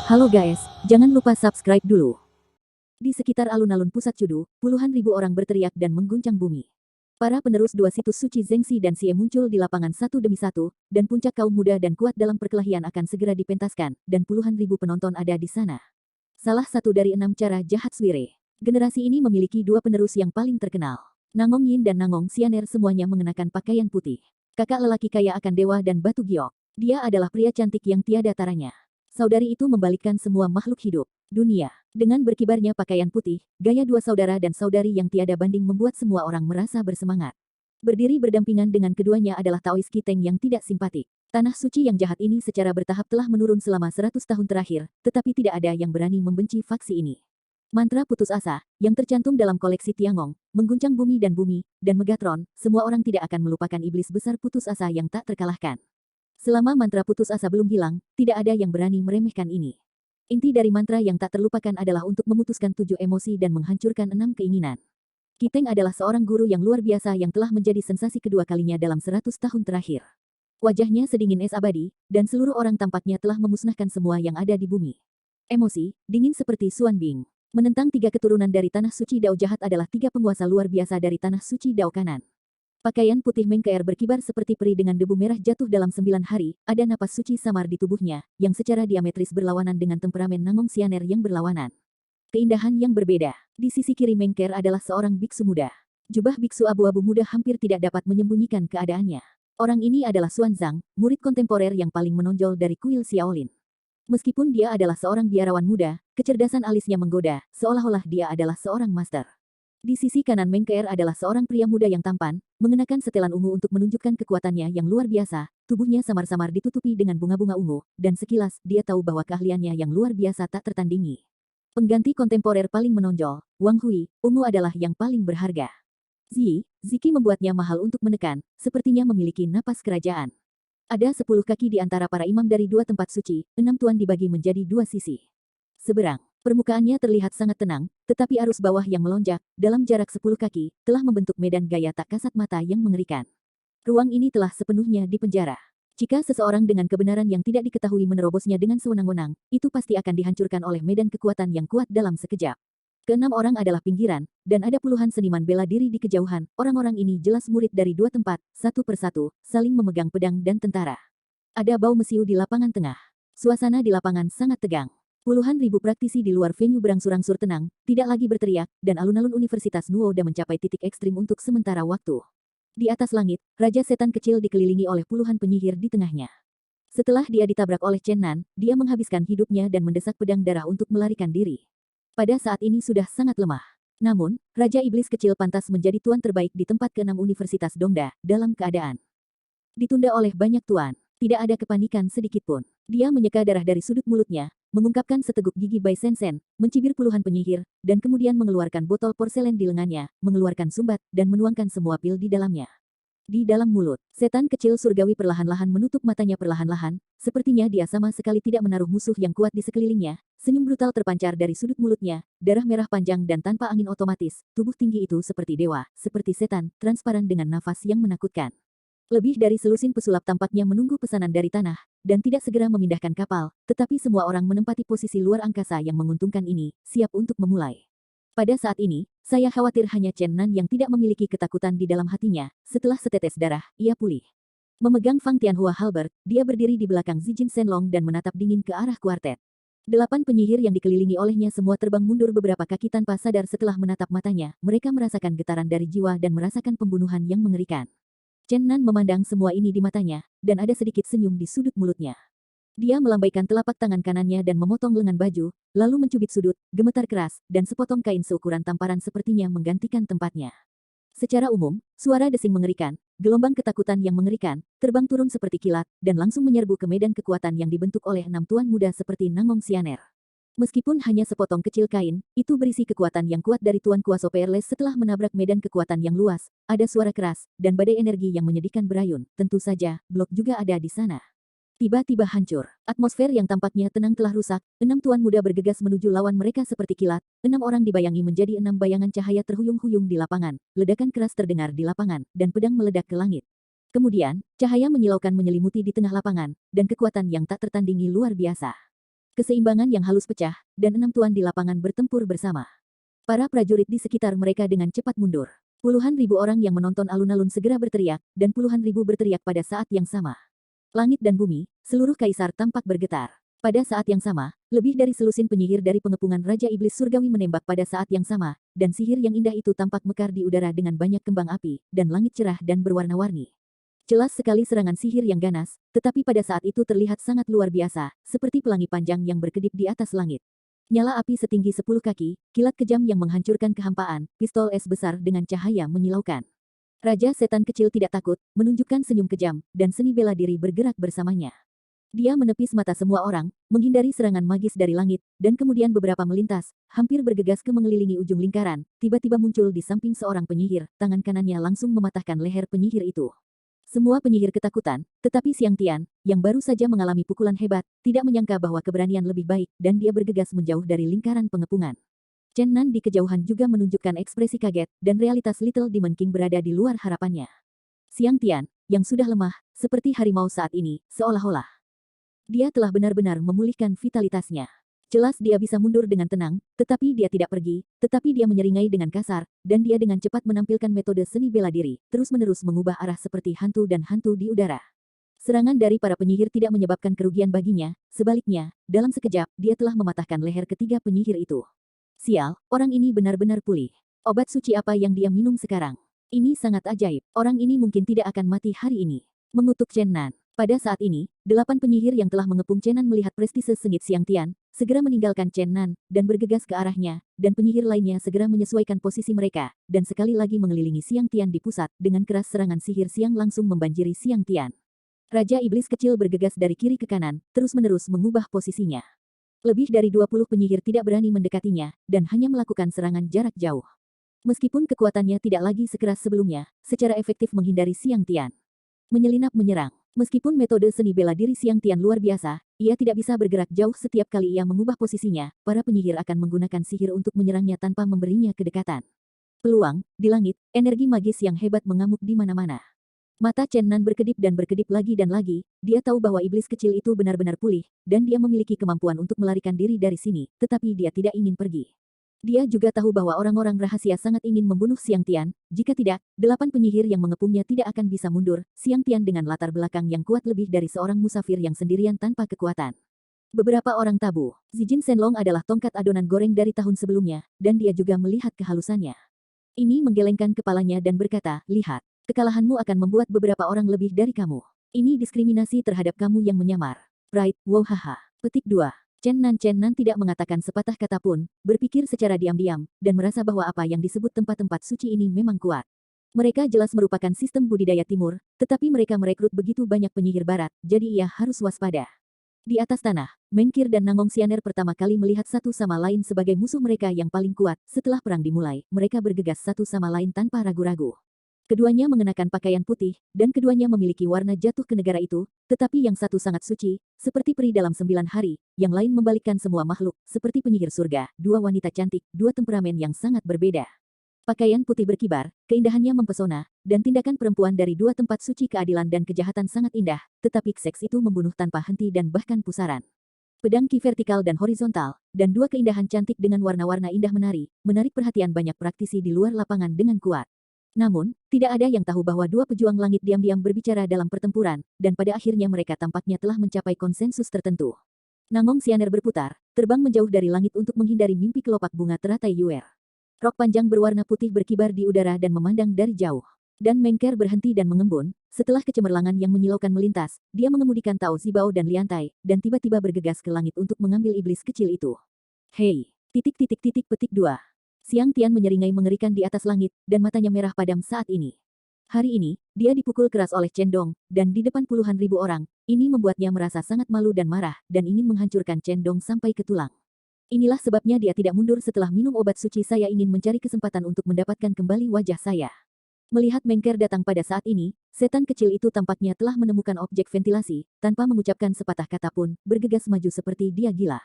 Halo guys, jangan lupa subscribe dulu. Di sekitar alun-alun pusat Chudu, puluhan ribu orang berteriak dan mengguncang bumi. Para penerus dua situs suci Zhengxi dan Xie muncul di lapangan satu demi satu, dan puncak kaum muda dan kuat dalam perkelahian akan segera dipentaskan, dan puluhan ribu penonton ada di sana. Salah satu dari 6 cara jahat Swire. Generasi ini memiliki dua penerus yang paling terkenal. Nangong Yin dan Nangong Xianer semuanya mengenakan pakaian putih. Kakak lelaki kaya akan dewa dan batu giok. Dia adalah pria cantik yang tiada taranya. Saudari itu membalikkan semua makhluk hidup dunia. Dengan berkibarnya pakaian putih, gaya dua saudara dan saudari yang tiada banding membuat semua orang merasa bersemangat. Berdiri berdampingan dengan keduanya adalah Taois Kiteng yang tidak simpatik. Tanah suci yang jahat ini secara bertahap telah menurun selama 100 tahun terakhir, tetapi tidak ada yang berani membenci faksi ini. Mantra putus asa, yang tercantum dalam koleksi Tiangong, mengguncang bumi, dan Megatron, semua orang tidak akan melupakan iblis besar putus asa yang tak terkalahkan. Selama mantra putus asa belum hilang, tidak ada yang berani meremehkan ini. Inti dari mantra yang tak terlupakan adalah untuk memutuskan 7 emosi dan menghancurkan 6 keinginan. Kiteng adalah seorang guru yang luar biasa yang telah menjadi sensasi kedua kalinya dalam 100 tahun terakhir. Wajahnya sedingin es abadi, dan seluruh orang tampaknya telah memusnahkan semua yang ada di bumi. Emosi, dingin seperti Xuan Bing. Menentang 3 keturunan dari tanah suci Dao jahat adalah 3 penguasa luar biasa dari tanah suci Dao kanan. Pakaian putih Mengkeer berkibar seperti peri dengan debu merah jatuh dalam 9 hari, ada napas suci samar di tubuhnya, yang secara diametris berlawanan dengan temperamen Nangong Xianer yang berlawanan. Keindahan yang berbeda. Di sisi kiri Mengkeer adalah seorang biksu muda. Jubah biksu abu-abu muda hampir tidak dapat menyembunyikan keadaannya. Orang ini adalah Xuan Zhang, murid kontemporer yang paling menonjol dari kuil Xiaolin. Meskipun dia adalah seorang biarawan muda, kecerdasan alisnya menggoda, seolah-olah dia adalah seorang master. Di sisi kanan Mengkeer adalah seorang pria muda yang tampan, mengenakan setelan ungu untuk menunjukkan kekuatannya yang luar biasa, tubuhnya samar-samar ditutupi dengan bunga-bunga ungu, dan sekilas, dia tahu bahwa keahliannya yang luar biasa tak tertandingi. Pengganti kontemporer paling menonjol, Wang Hui, ungu adalah yang paling berharga. Ziki membuatnya mahal untuk menekan, sepertinya memiliki napas kerajaan. Ada 10 kaki di antara para imam dari 2 tempat suci, 6 tuan dibagi menjadi 2 sisi. Seberang. Permukaannya terlihat sangat tenang, tetapi arus bawah yang melonjak, dalam jarak 10 kaki, telah membentuk medan gaya tak kasat mata yang mengerikan. Ruang ini telah sepenuhnya dipenjara. Jika seseorang dengan kebenaran yang tidak diketahui menerobosnya dengan sewenang-wenang, itu pasti akan dihancurkan oleh medan kekuatan yang kuat dalam sekejap. Keenam orang adalah pinggiran, dan ada puluhan seniman bela diri di kejauhan. Orang-orang ini jelas murid dari 2 tempat, satu persatu, saling memegang pedang dan tentara. Ada bau mesiu di lapangan tengah. Suasana di lapangan sangat tegang. Puluhan ribu praktisi di luar venue berangsur-angsur tenang, tidak lagi berteriak, dan alun-alun Universitas Nuoda mencapai titik ekstrim untuk sementara waktu. Di atas langit, Raja Setan kecil dikelilingi oleh puluhan penyihir di tengahnya. Setelah dia ditabrak oleh Chen Nan, dia menghabiskan hidupnya dan mendesak pedang darah untuk melarikan diri. Pada saat ini sudah sangat lemah. Namun, Raja Iblis kecil pantas menjadi tuan terbaik di tempat ke-6 Universitas Dongda, dalam keadaan ditunda oleh banyak tuan. Tidak ada kepanikan sedikitpun. Dia menyeka darah dari sudut mulutnya, mengungkapkan seteguk gigi Bai Sensen, mencibir puluhan penyihir, dan kemudian mengeluarkan botol porselen di lengannya, mengeluarkan sumbat, dan menuangkan semua pil di dalamnya. Di dalam mulut, setan kecil surgawi perlahan-lahan menutup matanya perlahan-lahan, sepertinya dia sama sekali tidak menaruh musuh yang kuat di sekelilingnya. Senyum brutal terpancar dari sudut mulutnya, darah merah panjang dan tanpa angin otomatis, tubuh tinggi itu seperti dewa, seperti setan, transparan dengan nafas yang menakutkan. Lebih dari selusin pesulap tampaknya menunggu pesanan dari tanah, dan tidak segera memindahkan kapal, tetapi semua orang menempati posisi luar angkasa yang menguntungkan ini, siap untuk memulai. Pada saat ini, saya khawatir hanya Chen Nan yang tidak memiliki ketakutan di dalam hatinya. Setelah setetes darah, ia pulih. Memegang Fang Tianhua halberd, dia berdiri di belakang Zijin Shenlong dan menatap dingin ke arah kuartet. 8 penyihir yang dikelilingi olehnya semua terbang mundur beberapa kaki tanpa sadar setelah menatap matanya. Mereka merasakan getaran dari jiwa dan merasakan pembunuhan yang mengerikan. Chen Nan memandang semua ini di matanya, dan ada sedikit senyum di sudut mulutnya. Dia melambaikan telapak tangan kanannya dan memotong lengan baju, lalu mencubit sudut, gemetar keras, dan sepotong kain seukuran tamparan sepertinya menggantikan tempatnya. Secara umum, suara desing mengerikan, gelombang ketakutan yang mengerikan, terbang turun seperti kilat, dan langsung menyerbu ke medan kekuatan yang dibentuk oleh 6 tuan muda seperti Nangong Xianer. Meskipun hanya sepotong kecil kain, itu berisi kekuatan yang kuat dari Tuan Kuaso Peerless setelah menabrak medan kekuatan yang luas, ada suara keras, dan badai energi yang menyedihkan berayun. Tentu saja, blok juga ada di sana. Tiba-tiba hancur. Atmosfer yang tampaknya tenang telah rusak, 6 tuan muda bergegas menuju lawan mereka seperti kilat, 6 orang dibayangi menjadi 6 bayangan cahaya terhuyung-huyung di lapangan, ledakan keras terdengar di lapangan, dan pedang meledak ke langit. Kemudian, cahaya menyilaukan menyelimuti di tengah lapangan, dan kekuatan yang tak tertandingi luar biasa. keseimbangan yang halus pecah, dan 6 tuan di lapangan bertempur bersama. Para prajurit di sekitar mereka dengan cepat mundur. Puluhan ribu orang yang menonton alun-alun segera berteriak, dan puluhan ribu berteriak pada saat yang sama. Langit dan bumi, seluruh kaisar tampak bergetar. Pada saat yang sama, lebih dari selusin penyihir dari pengepungan Raja Iblis Surgawi menembak pada saat yang sama, dan sihir yang indah itu tampak mekar di udara dengan banyak kembang api, dan langit cerah dan berwarna-warni. Jelas sekali serangan sihir yang ganas, tetapi pada saat itu terlihat sangat luar biasa, seperti pelangi panjang yang berkedip di atas langit. Nyala api setinggi 10 kaki, kilat kejam yang menghancurkan kehampaan, pistol es besar dengan cahaya menyilaukan. Raja Setan Kecil tidak takut, menunjukkan senyum kejam, dan seni bela diri bergerak bersamanya. Dia menepis mata semua orang, menghindari serangan magis dari langit, dan kemudian beberapa melintas, hampir bergegas ke mengelilingi ujung lingkaran, tiba-tiba muncul di samping seorang penyihir, tangan kanannya langsung mematahkan leher penyihir itu. Semua penyihir ketakutan, tetapi Xiang Tian, yang baru saja mengalami pukulan hebat, tidak menyangka bahwa keberanian lebih baik, dan dia bergegas menjauh dari lingkaran pengepungan. Chen Nan di kejauhan juga menunjukkan ekspresi kaget, dan realitas Little Demon King berada di luar harapannya. Xiang Tian, yang sudah lemah, seperti harimau saat ini, seolah-olah dia telah benar-benar memulihkan vitalitasnya. Jelas dia bisa mundur dengan tenang, tetapi dia tidak pergi, tetapi dia menyeringai dengan kasar, dan dia dengan cepat menampilkan metode seni bela diri, terus-menerus mengubah arah seperti hantu dan hantu di udara. Serangan dari para penyihir tidak menyebabkan kerugian baginya, sebaliknya, dalam sekejap, dia telah mematahkan leher ketiga penyihir itu. Sial, orang ini benar-benar pulih. Obat suci apa yang dia minum sekarang? Ini sangat ajaib, orang ini mungkin tidak akan mati hari ini. Mengutuk Chen Nan. Pada saat ini, 8 penyihir yang telah mengepung Chen Nan melihat prestise sengit Xiang Tian, segera meninggalkan Chen Nan, dan bergegas ke arahnya, dan penyihir lainnya segera menyesuaikan posisi mereka, dan sekali lagi mengelilingi Xiang Tian di pusat, dengan keras serangan sihir siang langsung membanjiri Xiang Tian. Raja Iblis Kecil bergegas dari kiri ke kanan, terus-menerus mengubah posisinya. Lebih dari 20 penyihir tidak berani mendekatinya, dan hanya melakukan serangan jarak jauh. Meskipun kekuatannya tidak lagi sekeras sebelumnya, secara efektif menghindari Xiang Tian. Menyelinap menyerang. Meskipun metode seni bela diri Xiang Tian luar biasa, ia tidak bisa bergerak jauh setiap kali ia mengubah posisinya, para penyihir akan menggunakan sihir untuk menyerangnya tanpa memberinya kedekatan. Peluang, di langit, energi magis yang hebat mengamuk di mana-mana. Mata Chen Nan berkedip dan berkedip lagi dan lagi, dia tahu bahwa iblis kecil itu benar-benar pulih, dan dia memiliki kemampuan untuk melarikan diri dari sini, tetapi dia tidak ingin pergi. Dia juga tahu bahwa orang-orang rahasia sangat ingin membunuh Xiang Tian, jika tidak, 8 penyihir yang mengepungnya tidak akan bisa mundur, Xiang Tian dengan latar belakang yang kuat lebih dari seorang musafir yang sendirian tanpa kekuatan. Beberapa orang tabu, Zijin Shenlong adalah tongkat adonan goreng dari tahun sebelumnya, dan dia juga melihat kehalusannya. Ini menggelengkan kepalanya dan berkata, lihat, kekalahanmu akan membuat beberapa orang lebih dari kamu. Ini diskriminasi terhadap kamu yang menyamar. Pride, wow haha. Petik 2. Chen Nan tidak mengatakan sepatah kata pun, berpikir secara diam-diam, dan merasa bahwa apa yang disebut tempat-tempat suci ini memang kuat. Mereka jelas merupakan sistem budidaya timur, tetapi mereka merekrut begitu banyak penyihir barat, jadi ia harus waspada. Di atas tanah, Menkir dan Nangong Xianer pertama kali melihat satu sama lain sebagai musuh mereka yang paling kuat. Setelah perang dimulai, mereka bergegas satu sama lain tanpa ragu-ragu. Keduanya mengenakan pakaian putih, dan keduanya memiliki warna jatuh ke negara itu, tetapi yang satu sangat suci, seperti peri dalam 9 hari, yang lain membalikkan semua makhluk, seperti penyihir surga, 2 wanita cantik, 2 temperamen yang sangat berbeda. Pakaian putih berkibar, keindahannya mempesona, dan tindakan perempuan dari 2 tempat suci keadilan dan kejahatan sangat indah, tetapi seks itu membunuh tanpa henti dan bahkan pusaran. Pedang ki vertikal dan horizontal, dan 2 keindahan cantik dengan warna-warna indah menarik perhatian banyak praktisi di luar lapangan dengan kuat. Namun, tidak ada yang tahu bahwa 2 pejuang langit diam-diam berbicara dalam pertempuran, dan pada akhirnya mereka tampaknya telah mencapai konsensus tertentu. Nangong Xianer berputar, terbang menjauh dari langit untuk menghindari mimpi kelopak bunga teratai Yuer. Rok panjang berwarna putih berkibar di udara dan memandang dari jauh. Dan Menkер berhenti dan mengembun, setelah kecemerlangan yang menyilaukan melintas, dia mengemudikan Tao Zibao dan Liantai, dan tiba-tiba bergegas ke langit untuk mengambil iblis kecil itu. Hei! Petik 2. Xiang Tian menyeringai mengerikan di atas langit, dan matanya merah padam saat ini. Hari ini, dia dipukul keras oleh Chen Dong, dan di depan puluhan ribu orang, ini membuatnya merasa sangat malu dan marah, dan ingin menghancurkan Chen Dong sampai ke tulang. Inilah sebabnya dia tidak mundur setelah minum obat suci. Saya ingin mencari kesempatan untuk mendapatkan kembali wajah saya. Melihat Menker datang pada saat ini, setan kecil itu tampaknya telah menemukan objek ventilasi, tanpa mengucapkan sepatah kata pun, bergegas maju seperti dia gila.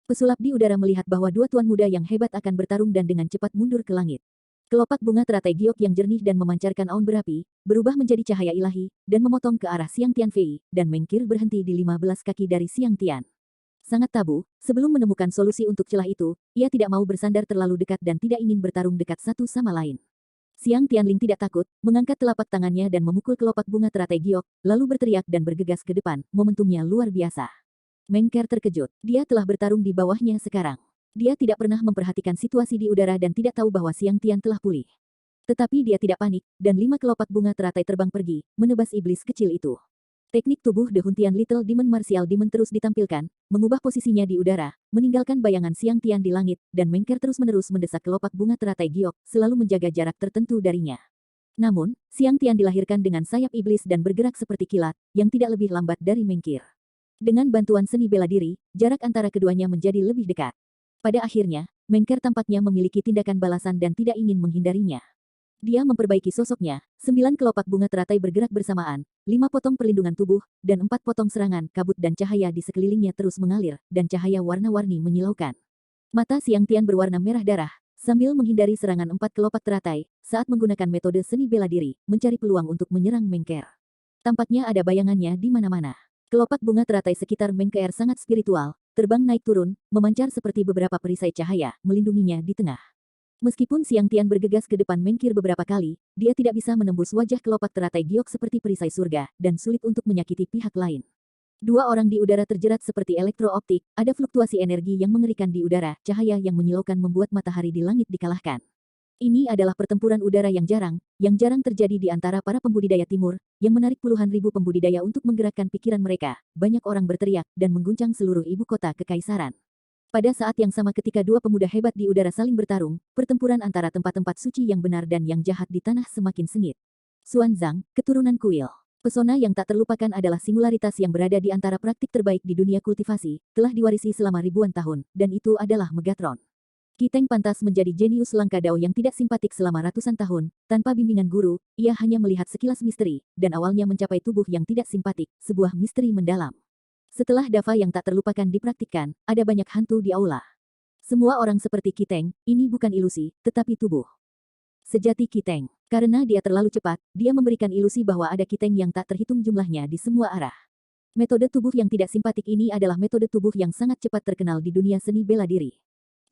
Pesulap di udara melihat bahwa 2 tuan muda yang hebat akan bertarung dan dengan cepat mundur ke langit. Kelopak bunga teratai giok yang jernih dan memancarkan aun berapi, berubah menjadi cahaya ilahi, dan memotong ke arah Xiang Tian Fei, dan Menkir berhenti di 15 kaki dari Xiang Tian. sangat tabu. Sebelum menemukan solusi untuk celah itu, ia tidak mau bersandar terlalu dekat dan tidak ingin bertarung dekat satu sama lain. Xiang Tianling tidak takut, mengangkat telapak tangannya dan memukul kelopak bunga teratai giok, lalu berteriak dan bergegas ke depan. Momentumnya luar biasa. Mengker terkejut. Dia telah bertarung di bawahnya sekarang. Dia tidak pernah memperhatikan situasi di udara dan tidak tahu bahwa Xiang Tian telah pulih. Tetapi dia tidak panik, dan 5 kelopak bunga teratai terbang pergi, menebas iblis kecil itu. Teknik tubuh The Huntian Little Demon Martial Demon terus ditampilkan, mengubah posisinya di udara, meninggalkan bayangan Xiang Tian di langit, dan Mengker terus-menerus mendesak kelopak bunga teratai giok, selalu menjaga jarak tertentu darinya. Namun, Xiang Tian dilahirkan dengan sayap iblis dan bergerak seperti kilat, yang tidak lebih lambat dari Mengkir. Dengan bantuan seni bela diri, jarak antara keduanya menjadi lebih dekat. Pada akhirnya, Mengker tampaknya memiliki tindakan balasan dan tidak ingin menghindarinya. Dia memperbaiki sosoknya, 9 kelopak bunga teratai bergerak bersamaan, 5 potong perlindungan tubuh, dan 4 potong serangan, kabut dan cahaya di sekelilingnya terus mengalir, dan cahaya warna-warni menyilaukan. Mata Xiang Tian berwarna merah darah, sambil menghindari serangan 4 kelopak teratai, saat menggunakan metode seni bela diri, mencari peluang untuk menyerang Mengker. Tampaknya ada bayangannya di mana-mana. Kelopak bunga teratai sekitar Mengker sangat spiritual, terbang naik turun, memancar seperti beberapa perisai cahaya, melindunginya di tengah. Meskipun Xiang Tian bergegas ke depan Mengkir beberapa kali, dia tidak bisa menembus wajah kelopak teratai giok seperti perisai surga, dan sulit untuk menyakiti pihak lain. 2 orang di udara terjerat seperti elektro-optik, ada fluktuasi energi yang mengerikan di udara, cahaya yang menyilaukan membuat matahari di langit dikalahkan. Ini adalah pertempuran udara yang jarang terjadi di antara para pembudidaya timur, yang menarik puluhan ribu pembudidaya untuk menggerakkan pikiran mereka. Banyak orang berteriak, dan mengguncang seluruh ibu kota kekaisaran. Pada saat yang sama ketika 2 pemuda hebat di udara saling bertarung, pertempuran antara tempat-tempat suci yang benar dan yang jahat di tanah semakin sengit. Xuanzang, keturunan kuil. Pesona yang tak terlupakan adalah singularitas yang berada di antara praktik terbaik di dunia kultivasi, telah diwarisi selama ribuan tahun, dan itu adalah Megatron. Kiteng pantas menjadi jenius langka Dao yang tidak simpatik selama ratusan tahun, tanpa bimbingan guru, ia hanya melihat sekilas misteri, dan awalnya mencapai tubuh yang tidak simpatik, sebuah misteri mendalam. Setelah Dava yang tak terlupakan dipraktikkan, ada banyak hantu di aula. Semua orang seperti Kiteng, ini bukan ilusi, tetapi tubuh sejati Kiteng. Karena dia terlalu cepat, dia memberikan ilusi bahwa ada Kiteng yang tak terhitung jumlahnya di semua arah. Metode tubuh yang tidak simpatik ini adalah metode tubuh yang sangat cepat terkenal di dunia seni bela diri.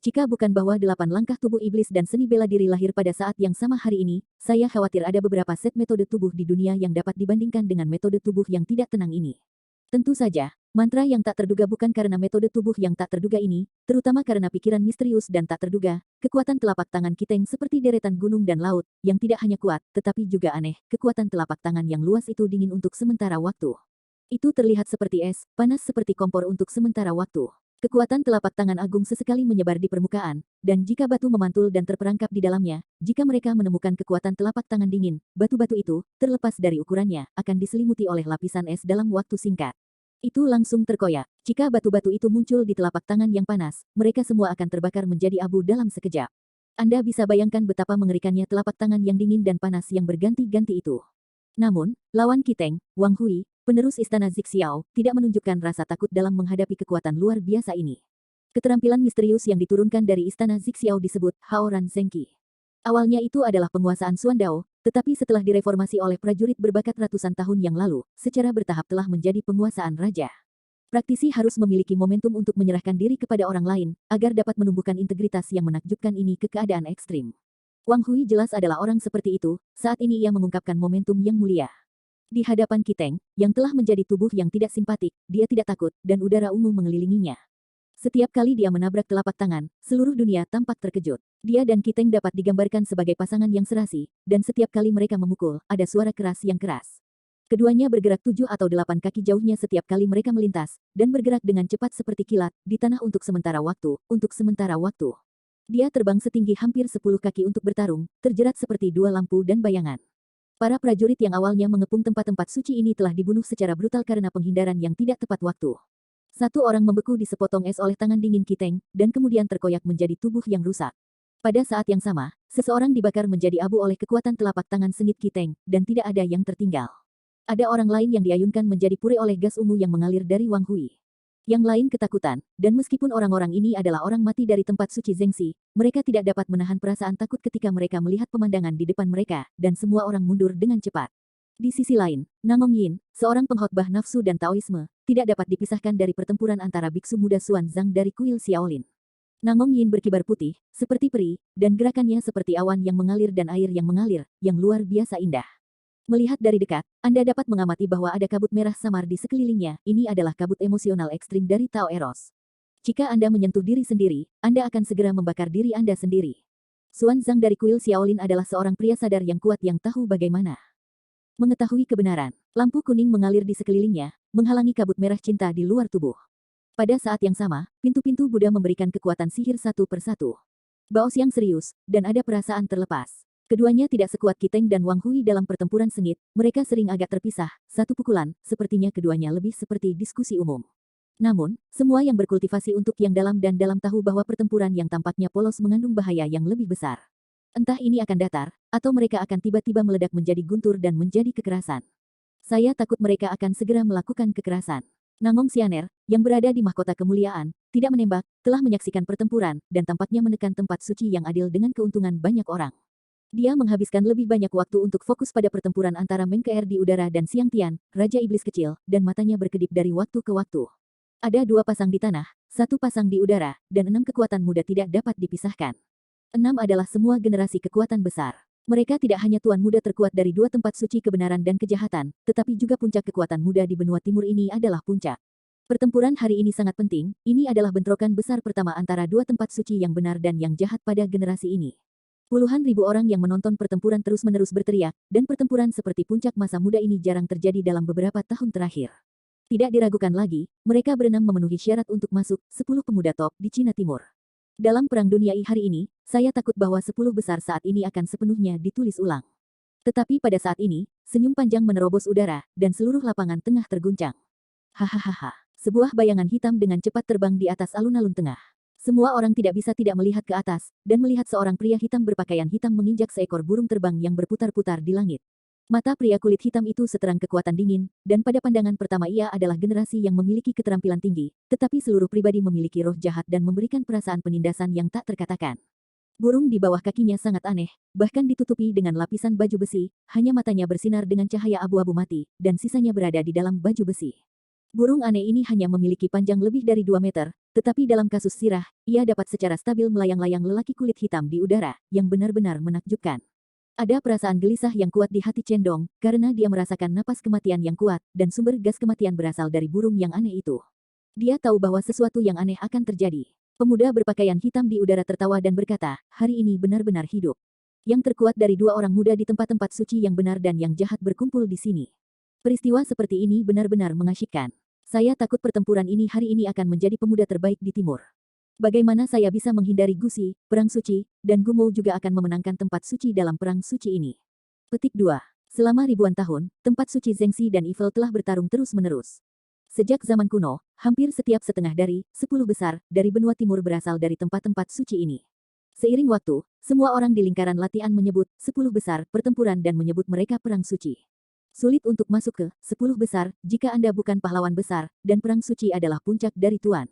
Jika bukan bahwa 8 langkah tubuh iblis dan seni bela diri lahir pada saat yang sama hari ini, saya khawatir ada beberapa set metode tubuh di dunia yang dapat dibandingkan dengan metode tubuh yang tidak tenang ini. Tentu saja, mantra yang tak terduga bukan karena metode tubuh yang tak terduga ini, terutama karena pikiran misterius dan tak terduga, kekuatan telapak tangan Kiteng seperti deretan gunung dan laut, yang tidak hanya kuat, tetapi juga aneh, kekuatan telapak tangan yang luas itu dingin untuk sementara waktu. Itu terlihat seperti es, panas seperti kompor untuk sementara waktu. Kekuatan telapak tangan agung sesekali menyebar di permukaan, dan jika batu memantul dan terperangkap di dalamnya, jika mereka menemukan kekuatan telapak tangan dingin, batu-batu itu, terlepas dari ukurannya, akan diselimuti oleh lapisan es dalam waktu singkat. Itu langsung terkoyak. Jika batu-batu itu muncul di telapak tangan yang panas, mereka semua akan terbakar menjadi abu dalam sekejap. Anda bisa bayangkan betapa mengerikannya telapak tangan yang dingin dan panas yang berganti-ganti itu. Namun, lawan Kiteng, Wang Hui, penerus istana Zixiao, tidak menunjukkan rasa takut dalam menghadapi kekuatan luar biasa ini. Keterampilan misterius yang diturunkan dari istana Zixiao disebut Haoran Zengqi. Awalnya itu adalah penguasaan Xuan Dao, tetapi setelah direformasi oleh prajurit berbakat ratusan tahun yang lalu, secara bertahap telah menjadi penguasaan raja. Praktisi harus memiliki momentum untuk menyerahkan diri kepada orang lain, agar dapat menumbuhkan integritas yang menakjubkan ini ke keadaan ekstrim. Wang Hui jelas adalah orang seperti itu, saat ini ia mengungkapkan momentum yang mulia. Di hadapan Kiteng, yang telah menjadi tubuh yang tidak simpatik, dia tidak takut, dan udara ungu mengelilinginya. Setiap kali dia menabrak telapak tangan, seluruh dunia tampak terkejut. Dia dan Kiteng dapat digambarkan sebagai pasangan yang serasi, dan setiap kali mereka memukul, ada suara keras yang keras. Keduanya bergerak 7 atau 8 kaki jauhnya setiap kali mereka melintas, dan bergerak dengan cepat seperti kilat, di tanah untuk sementara waktu. Dia terbang setinggi hampir 10 kaki untuk bertarung, terjerat seperti 2 lampu dan bayangan. Para prajurit yang awalnya mengepung tempat-tempat suci ini telah dibunuh secara brutal karena penghindaran yang tidak tepat waktu. Satu orang membeku di sepotong es oleh tangan dingin Kiteng, dan kemudian terkoyak menjadi tubuh yang rusak. Pada saat yang sama, seseorang dibakar menjadi abu oleh kekuatan telapak tangan sengit Kiteng, dan tidak ada yang tertinggal. Ada orang lain yang diayunkan menjadi puri oleh gas ungu yang mengalir dari Wang Hui. Yang lain ketakutan, dan meskipun orang-orang ini adalah orang mati dari tempat suci Zengxi, mereka tidak dapat menahan perasaan takut ketika mereka melihat pemandangan di depan mereka, dan semua orang mundur dengan cepat. Di sisi lain, Namong Yin, seorang pengkhotbah nafsu dan Taoisme, tidak dapat dipisahkan dari pertempuran antara biksu muda Xuan Zhang dari kuil Xiaolin. Nangong Yin berkibar putih, seperti peri, dan gerakannya seperti awan yang mengalir dan air yang mengalir, yang luar biasa indah. Melihat dari dekat, Anda dapat mengamati bahwa ada kabut merah samar di sekelilingnya. Ini adalah kabut emosional ekstrim dari Tao Eros. Jika Anda menyentuh diri sendiri, Anda akan segera membakar diri Anda sendiri. Xuan Zhang dari kuil Xiaolin adalah seorang pria sadar yang kuat yang tahu bagaimana mengetahui kebenaran. Lampu kuning mengalir di sekelilingnya, menghalangi kabut merah cinta di luar tubuh. Pada saat yang sama, pintu-pintu Buddha memberikan kekuatan sihir satu persatu. Baos yang serius, dan ada perasaan terlepas. Keduanya tidak sekuat Kiteng dan Wang Hui dalam pertempuran sengit, mereka sering agak terpisah, satu pukulan, sepertinya keduanya lebih seperti diskusi umum. Namun, semua yang berkultivasi untuk yang dalam dan dalam tahu bahwa pertempuran yang tampaknya polos mengandung bahaya yang lebih besar. Entah ini akan datar, atau mereka akan tiba-tiba meledak menjadi guntur dan menjadi kekerasan. Saya takut mereka akan segera melakukan kekerasan. Nangong Xianer, yang berada di mahkota kemuliaan, tidak menembak, telah menyaksikan pertempuran, dan tampaknya menekan tempat suci yang adil dengan keuntungan banyak orang. Dia menghabiskan lebih banyak waktu untuk fokus pada pertempuran antara Meng Keer di udara dan Xiang Tian, Raja Iblis Kecil, dan matanya berkedip dari waktu ke waktu. Ada 2 pasang di tanah, 1 pasang di udara, dan 6 kekuatan muda tidak dapat dipisahkan. 6 adalah semua generasi kekuatan besar. Mereka tidak hanya tuan muda terkuat dari 2 tempat suci kebenaran dan kejahatan, tetapi juga puncak kekuatan muda di benua timur ini adalah puncak. Pertempuran hari ini sangat penting, ini adalah bentrokan besar pertama antara 2 tempat suci yang benar dan yang jahat pada generasi ini. Puluhan ribu orang yang menonton pertempuran terus-menerus berteriak, dan pertempuran seperti puncak masa muda ini jarang terjadi dalam beberapa tahun terakhir. Tidak diragukan lagi, mereka berenang memenuhi syarat untuk masuk 10 pemuda top di Cina Timur. Dalam Perang Dunia I hari ini, saya takut bahwa 10 besar saat ini akan sepenuhnya ditulis ulang. Tetapi pada saat ini, senyum panjang menerobos udara, dan seluruh lapangan tengah terguncang. Hahaha. Sebuah bayangan hitam dengan cepat terbang di atas alun-alun tengah. Semua orang tidak bisa tidak melihat ke atas, dan melihat seorang pria hitam berpakaian hitam menginjak seekor burung terbang yang berputar-putar di langit. Mata pria kulit hitam itu seterang kekuatan dingin, dan pada pandangan pertama ia adalah generasi yang memiliki keterampilan tinggi, tetapi seluruh pribadi memiliki roh jahat dan memberikan perasaan penindasan yang tak terkatakan. Burung di bawah kakinya sangat aneh, bahkan ditutupi dengan lapisan baju besi, hanya matanya bersinar dengan cahaya abu-abu mati, dan sisanya berada di dalam baju besi. Burung aneh ini hanya memiliki panjang lebih dari 2 meter, tetapi dalam kasus sirah, ia dapat secara stabil melayang-layang lelaki kulit hitam di udara, yang benar-benar menakjubkan. Ada perasaan gelisah yang kuat di hati Cendong, karena dia merasakan napas kematian yang kuat, dan sumber gas kematian berasal dari burung yang aneh itu. Dia tahu bahwa sesuatu yang aneh akan terjadi. Pemuda berpakaian hitam di udara tertawa dan berkata, hari ini benar-benar hidup. Yang terkuat dari 2 orang muda di tempat-tempat suci yang benar dan yang jahat berkumpul di sini. Peristiwa seperti ini benar-benar mengasyikkan. Saya takut pertempuran ini hari ini akan menjadi pemuda terbaik di timur. Bagaimana saya bisa menghindari Gusi, Perang Suci, dan Gumo juga akan memenangkan tempat suci dalam Perang Suci ini. Petik 2. Selama ribuan tahun, tempat suci Zhengxi dan Eiffel telah bertarung terus-menerus. Sejak zaman kuno, hampir setiap setengah dari 10 besar dari benua timur berasal dari tempat-tempat suci ini. Seiring waktu, semua orang di lingkaran latihan menyebut 10 besar pertempuran dan menyebut mereka Perang Suci. Sulit untuk masuk ke 10 besar jika Anda bukan pahlawan besar, dan Perang Suci adalah puncak dari Tuan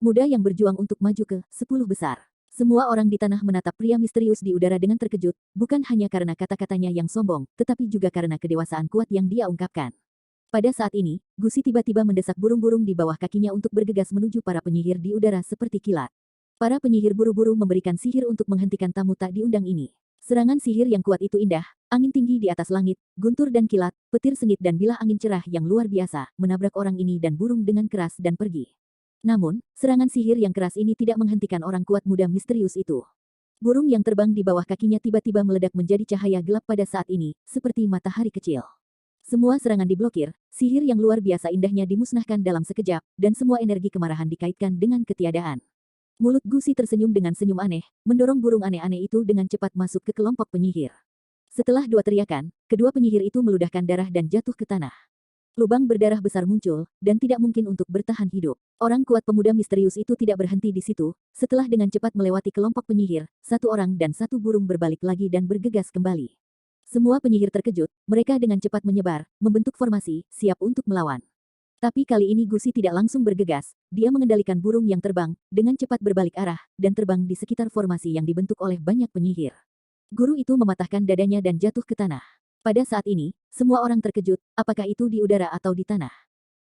muda yang berjuang untuk maju ke 10 besar. Semua orang di tanah menatap pria misterius di udara dengan terkejut, bukan hanya karena kata-katanya yang sombong, tetapi juga karena kedewasaan kuat yang dia ungkapkan. Pada saat ini, Gusi tiba-tiba mendesak burung-burung di bawah kakinya untuk bergegas menuju para penyihir di udara seperti kilat. Para penyihir buru-buru memberikan sihir untuk menghentikan tamu tak diundang ini. Serangan sihir yang kuat itu indah, angin tinggi di atas langit, guntur dan kilat, petir sengit dan bilah angin cerah yang luar biasa, menabrak orang ini dan burung dengan keras dan pergi. Namun, serangan sihir yang keras ini tidak menghentikan orang kuat muda misterius itu. Burung yang terbang di bawah kakinya tiba-tiba meledak menjadi cahaya gelap pada saat ini, seperti matahari kecil. Semua serangan diblokir, sihir yang luar biasa indahnya dimusnahkan dalam sekejap, dan semua energi kemarahan dikaitkan dengan ketiadaan. Mulut Gusi tersenyum dengan senyum aneh, mendorong burung aneh-aneh itu dengan cepat masuk ke kelompok penyihir. Setelah 2 teriakan, kedua penyihir itu meludahkan darah dan jatuh ke tanah. Lubang berdarah besar muncul, dan tidak mungkin untuk bertahan hidup. Orang kuat pemuda misterius itu tidak berhenti di situ, setelah dengan cepat melewati kelompok penyihir, 1 orang dan 1 burung berbalik lagi dan bergegas kembali. Semua penyihir terkejut, mereka dengan cepat menyebar, membentuk formasi, siap untuk melawan. Tapi kali ini Gusi tidak langsung bergegas, dia mengendalikan burung yang terbang, dengan cepat berbalik arah, dan terbang di sekitar formasi yang dibentuk oleh banyak penyihir. Guru itu mematahkan dadanya dan jatuh ke tanah. Pada saat ini, semua orang terkejut, apakah itu di udara atau di tanah.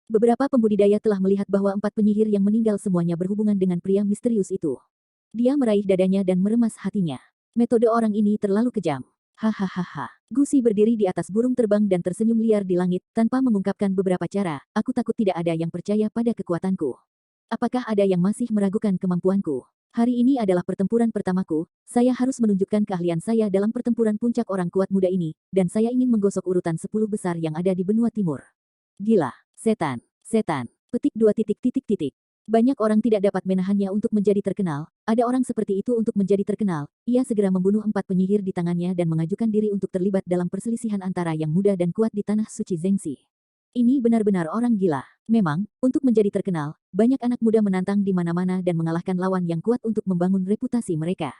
Beberapa pembudidaya telah melihat bahwa 4 penyihir yang meninggal semuanya berhubungan dengan pria misterius itu. Dia meraih dadanya dan meremas hatinya. Metode orang ini terlalu kejam. Hahaha. Gusi berdiri di atas burung terbang dan tersenyum liar di langit tanpa mengungkapkan beberapa cara. Aku takut tidak ada yang percaya pada kekuatanku. Apakah ada yang masih meragukan kemampuanku? Hari ini adalah pertempuran pertamaku. Saya harus menunjukkan keahlian saya dalam pertempuran puncak orang kuat muda ini, dan saya ingin menggosok urutan 10 besar yang ada di benua timur. Gila, setan, setan. Petik 2 titik titik titik. Banyak orang tidak dapat menahannya untuk menjadi terkenal. Ada orang seperti itu untuk menjadi terkenal. Ia segera membunuh 4 penyihir di tangannya dan mengajukan diri untuk terlibat dalam perselisihan antara yang muda dan kuat di tanah suci Zengxi. Ini benar-benar orang gila. Memang, untuk menjadi terkenal, banyak anak muda menantang di mana-mana dan mengalahkan lawan yang kuat untuk membangun reputasi mereka.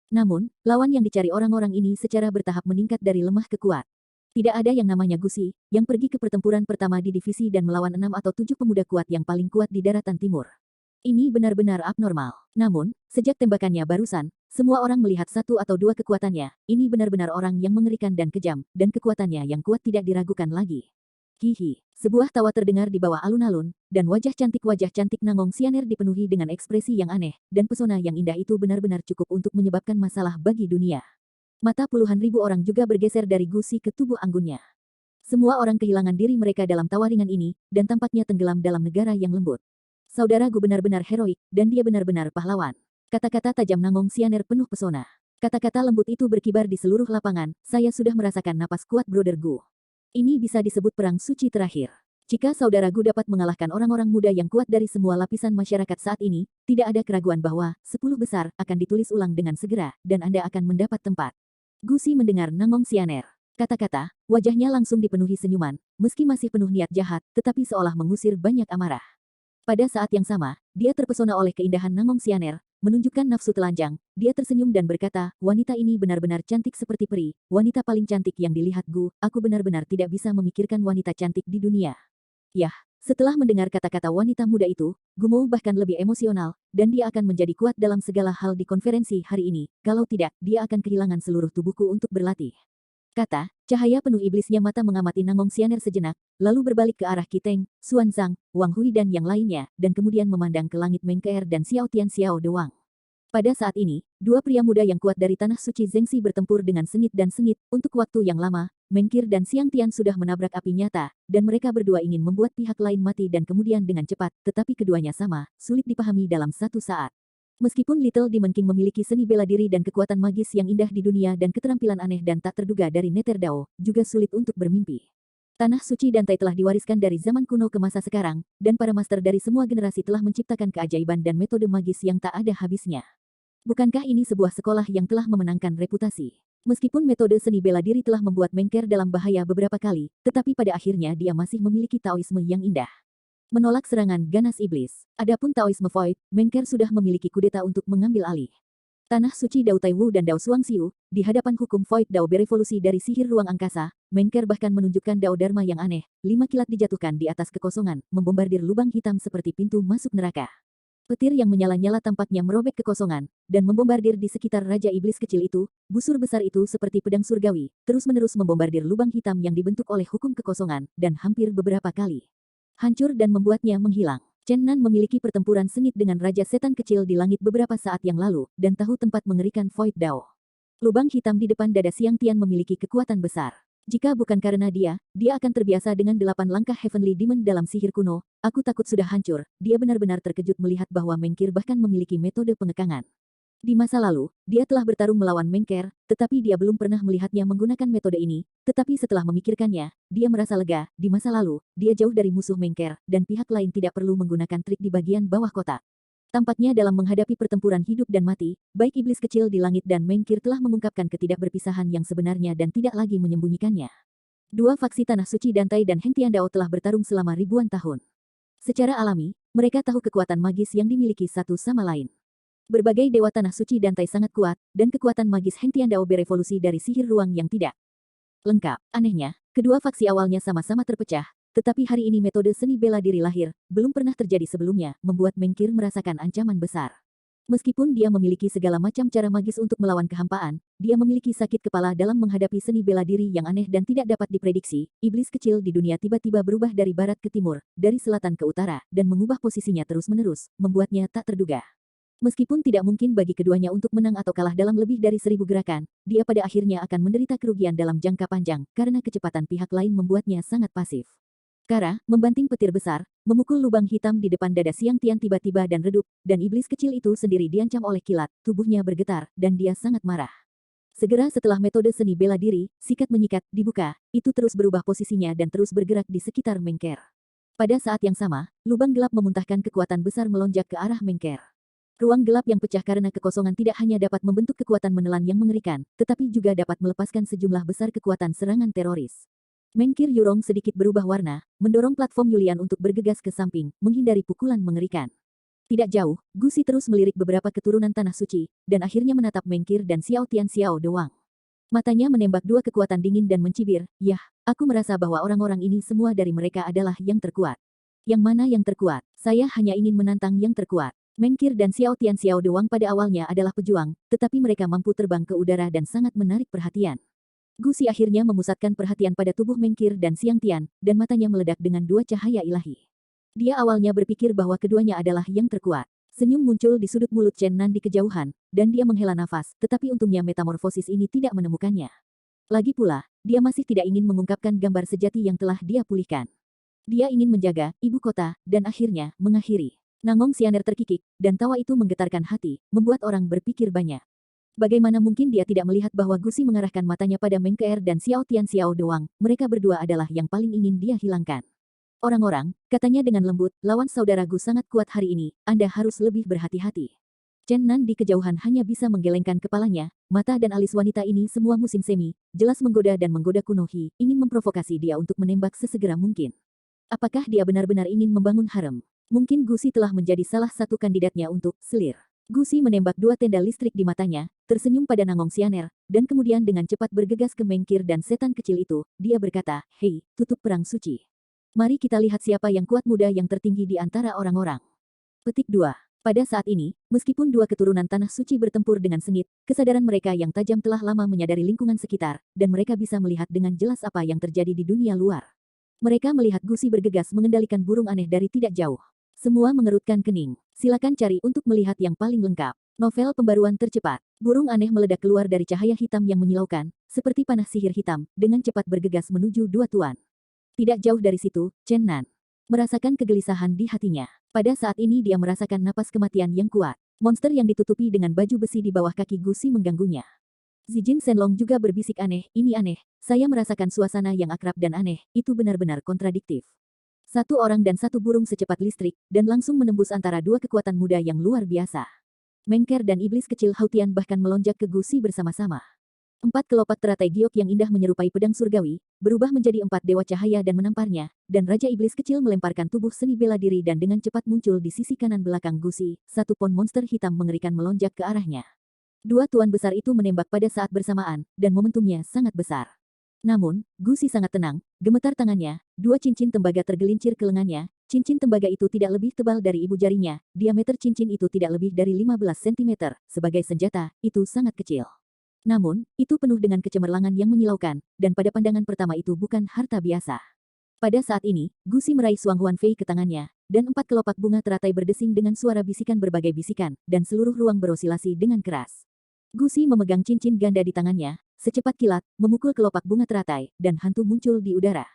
Namun, lawan yang dicari orang-orang ini secara bertahap meningkat dari lemah ke kuat. Tidak ada yang namanya Gusi, yang pergi ke pertempuran pertama di divisi dan melawan 6 atau 7 pemuda kuat yang paling kuat di daratan timur. Ini benar-benar abnormal. Namun, sejak tembakannya barusan, semua orang melihat 1 atau 2 kekuatannya. Ini benar-benar orang yang mengerikan dan kejam, dan kekuatannya yang kuat tidak diragukan lagi. Hihi, sebuah tawa terdengar di bawah alun-alun, dan wajah cantik Nangong Xianer dipenuhi dengan ekspresi yang aneh, dan pesona yang indah itu benar-benar cukup untuk menyebabkan masalah bagi dunia. Mata puluhan ribu orang juga bergeser dari Gusi ke tubuh anggunnya. Semua orang kehilangan diri mereka dalam tawa ringan ini, dan tampaknya tenggelam dalam negara yang lembut. Saudaraku benar-benar heroik, dan dia benar-benar pahlawan. Kata-kata tajam Nangong Xianer penuh pesona. Kata-kata lembut itu berkibar di seluruh lapangan, saya sudah merasakan napas kuat Brother Gu. Ini bisa disebut perang suci terakhir. Jika saudara Gu dapat mengalahkan orang-orang muda yang kuat dari semua lapisan masyarakat saat ini, tidak ada keraguan bahwa 10 besar akan ditulis ulang dengan segera, dan Anda akan mendapat tempat. Gusi mendengar Nangong Xianer. Kata-kata, wajahnya langsung dipenuhi senyuman, meski masih penuh niat jahat, tetapi seolah mengusir banyak amarah. Pada saat yang sama, dia terpesona oleh keindahan Nangong Xianer, menunjukkan nafsu telanjang, dia tersenyum dan berkata, wanita ini benar-benar cantik seperti peri, wanita paling cantik yang dilihat Gu, aku benar-benar tidak bisa memikirkan wanita cantik di dunia. Yah, setelah mendengar kata-kata wanita muda itu, Gumo bahkan lebih emosional, dan dia akan menjadi kuat dalam segala hal di konferensi hari ini, kalau tidak, dia akan kehilangan seluruh tubuhku untuk berlatih. Kata, cahaya penuh iblisnya mata mengamati Nangong Xianer sejenak, lalu berbalik ke arah Kiteng, Xuan Zhang, Wang Hui dan yang lainnya, dan kemudian memandang ke langit Meng Keer dan Xiao Tian Xiao De Wang. Pada saat ini, 2 pria muda yang kuat dari tanah suci Zengxi bertempur dengan sengit dan sengit, untuk waktu yang lama, Mengkir dan Xiang Tian sudah menabrak api nyata, dan mereka berdua ingin membuat pihak lain mati dan kemudian dengan cepat, tetapi keduanya sama, sulit dipahami dalam satu saat. Meskipun Little Demon King memiliki seni bela diri dan kekuatan magis yang indah di dunia dan keterampilan aneh dan tak terduga dari Nether Dao, juga sulit untuk bermimpi. Tanah suci Dantai telah diwariskan dari zaman kuno ke masa sekarang, dan para master dari semua generasi telah menciptakan keajaiban dan metode magis yang tak ada habisnya. Bukankah ini sebuah sekolah yang telah memenangkan reputasi? Meskipun metode seni bela diri telah membuat Mengker dalam bahaya beberapa kali, tetapi pada akhirnya dia masih memiliki Taoisme yang indah. Menolak serangan ganas iblis. Adapun Taoisme Void, Mengker sudah memiliki kudeta untuk mengambil alih. Tanah suci Dao Taiwu dan Dao Suangxiu, di hadapan hukum Void Dao berevolusi dari sihir ruang angkasa, Mengker bahkan menunjukkan Dao Dharma yang aneh, 5 kilat dijatuhkan di atas kekosongan, membombardir lubang hitam seperti pintu masuk neraka. Petir yang menyala-nyala tampaknya merobek kekosongan, dan membombardir di sekitar Raja Iblis kecil itu, busur besar itu seperti pedang surgawi, terus-menerus membombardir lubang hitam yang dibentuk oleh hukum kekosongan, dan hampir beberapa kali hancur dan membuatnya menghilang. Chen Nan memiliki pertempuran sengit dengan Raja Setan kecil di langit beberapa saat yang lalu, dan tahu tempat mengerikan Void Dao. Lubang hitam di depan dada Xiang Tian memiliki kekuatan besar. Jika bukan karena dia akan terbiasa dengan 8 langkah Heavenly Demon dalam sihir kuno, aku takut sudah hancur. Dia benar-benar terkejut melihat bahwa Mengkir bahkan memiliki metode pengekangan. Di masa lalu, dia telah bertarung melawan Mengker, tetapi dia belum pernah melihatnya menggunakan metode ini, tetapi setelah memikirkannya, dia merasa lega. Di masa lalu, dia jauh dari musuh Mengker, dan pihak lain tidak perlu menggunakan trik di bagian bawah kotak. Tampaknya dalam menghadapi pertempuran hidup dan mati, baik iblis kecil di langit dan Mengkir telah mengungkapkan ketidakberpisahan yang sebenarnya dan tidak lagi menyembunyikannya. 2 faksi Tanah Suci Dantai dan Heng Tiandao telah bertarung selama ribuan tahun. Secara alami, mereka tahu kekuatan magis yang dimiliki satu sama lain. Berbagai dewa Tanah Suci Dantai sangat kuat, dan kekuatan magis Heng Tiandao berevolusi dari sihir ruang yang tidak lengkap. Anehnya, kedua faksi awalnya sama-sama terpecah, tetapi hari ini metode seni bela diri lahir, belum pernah terjadi sebelumnya, membuat Mengkir merasakan ancaman besar. Meskipun dia memiliki segala macam cara magis untuk melawan kehampaan, dia memiliki sakit kepala dalam menghadapi seni bela diri yang aneh dan tidak dapat diprediksi. Iblis kecil di dunia tiba-tiba berubah dari barat ke timur, dari selatan ke utara, dan mengubah posisinya terus-menerus, membuatnya tak terduga. Meskipun tidak mungkin bagi keduanya untuk menang atau kalah dalam lebih dari 1000 gerakan, dia pada akhirnya akan menderita kerugian dalam jangka panjang, karena kecepatan pihak lain membuatnya sangat pasif. Kara, membanting petir besar, memukul lubang hitam di depan dada Siang Tian tiba-tiba dan redup, dan iblis kecil itu sendiri diancam oleh kilat, tubuhnya bergetar, dan dia sangat marah. Segera setelah metode seni bela diri, sikat menyikat, dibuka, itu terus berubah posisinya dan terus bergerak di sekitar Mengker. Pada saat yang sama, lubang gelap memuntahkan kekuatan besar melonjak ke arah Mengker. Ruang gelap yang pecah karena kekosongan tidak hanya dapat membentuk kekuatan menelan yang mengerikan, tetapi juga dapat melepaskan sejumlah besar kekuatan serangan teroris. Mengkir Yurong sedikit berubah warna, mendorong platform Yulian untuk bergegas ke samping, menghindari pukulan mengerikan. Tidak jauh, Gusi terus melirik beberapa keturunan tanah suci, dan akhirnya menatap Mengkir dan Xiao Tian Xiao Dewang. Matanya menembak dua kekuatan dingin dan mencibir, yah, aku merasa bahwa orang-orang ini semua dari mereka adalah yang terkuat. Yang mana yang terkuat? Saya hanya ingin menantang yang terkuat. Mengkir dan Xiao Tian Xiao Dewang pada awalnya adalah pejuang, tetapi mereka mampu terbang ke udara dan sangat menarik perhatian. Gusi akhirnya memusatkan perhatian pada tubuh Mengkir dan Siang Tian, dan matanya meledak dengan dua cahaya ilahi. Dia awalnya berpikir bahwa keduanya adalah yang terkuat. Senyum muncul di sudut mulut Chen Nan di kejauhan, dan dia menghela nafas, tetapi untungnya metamorfosis ini tidak menemukannya. Lagi pula, dia masih tidak ingin mengungkapkan gambar sejati yang telah dia pulihkan. Dia ingin menjaga ibu kota, dan akhirnya mengakhiri. Nangong Xianer terkikik, dan tawa itu menggetarkan hati, membuat orang berpikir banyak. Bagaimana mungkin dia tidak melihat bahwa Gusi mengarahkan matanya pada Mengker dan Xiao Tian Xiao Dewang, mereka berdua adalah yang paling ingin dia hilangkan. Orang-orang, katanya dengan lembut, lawan saudara Gu sangat kuat hari ini, Anda harus lebih berhati-hati. Chen Nan di kejauhan hanya bisa menggelengkan kepalanya, mata dan alis wanita ini semua musim semi, jelas menggoda dan menggoda Kuno Hi, ingin memprovokasi dia untuk menembak sesegera mungkin. Apakah dia benar-benar ingin membangun harem? Mungkin Gusi telah menjadi salah satu kandidatnya untuk selir. Gusi menembak dua tenda listrik di matanya, tersenyum pada Nangong Xianer, dan kemudian dengan cepat bergegas ke Mengkir dan setan kecil itu, dia berkata, "Hei, tutup perang suci. Mari kita lihat siapa yang kuat muda yang tertinggi di antara orang-orang." Petik 2. Pada saat ini, meskipun dua keturunan tanah suci bertempur dengan sengit, kesadaran mereka yang tajam telah lama menyadari lingkungan sekitar, dan mereka bisa melihat dengan jelas apa yang terjadi di dunia luar. Mereka melihat Gusi bergegas mengendalikan burung aneh dari tidak jauh. Semua mengerutkan kening. Silakan cari untuk melihat yang paling lengkap. Novel pembaruan tercepat. Burung aneh meledak keluar dari cahaya hitam yang menyilaukan, seperti panah sihir hitam, dengan cepat bergegas menuju dua tuan. Tidak jauh dari situ, Chen Nan merasakan kegelisahan di hatinya. Pada saat ini dia merasakan napas kematian yang kuat. Monster yang ditutupi dengan baju besi di bawah kaki Gusi mengganggunya. Zijin Shenlong juga berbisik aneh, ini aneh, saya merasakan suasana yang akrab dan aneh, itu benar-benar kontradiktif. Satu orang dan satu burung secepat listrik, dan langsung menembus antara dua kekuatan muda yang luar biasa. Mengker dan iblis kecil Hautian bahkan melonjak ke Gusi bersama-sama. 4 kelopak teratai giok yang indah menyerupai pedang surgawi, berubah menjadi 4 dewa cahaya dan menamparnya, dan Raja Iblis kecil melemparkan tubuh seni bela diri dan dengan cepat muncul di sisi kanan belakang Gusi, satu pon monster hitam mengerikan melonjak ke arahnya. Dua tuan besar itu menembak pada saat bersamaan, dan momentumnya sangat besar. Namun, Gusi sangat tenang, gemetar tangannya, dua cincin tembaga tergelincir ke lengannya, cincin tembaga itu tidak lebih tebal dari ibu jarinya, diameter cincin itu tidak lebih dari 15 cm, sebagai senjata, itu sangat kecil. Namun, itu penuh dengan kecemerlangan yang menyilaukan, dan pada pandangan pertama itu bukan harta biasa. Pada saat ini, Gusi meraih Suang Huan Fei ke tangannya, dan 4 kelopak bunga teratai berdesing dengan suara bisikan berbagai bisikan, dan seluruh ruang berosilasi dengan keras. Gusi memegang cincin ganda di tangannya, secepat kilat, memukul kelopak bunga teratai, dan hantu muncul di udara.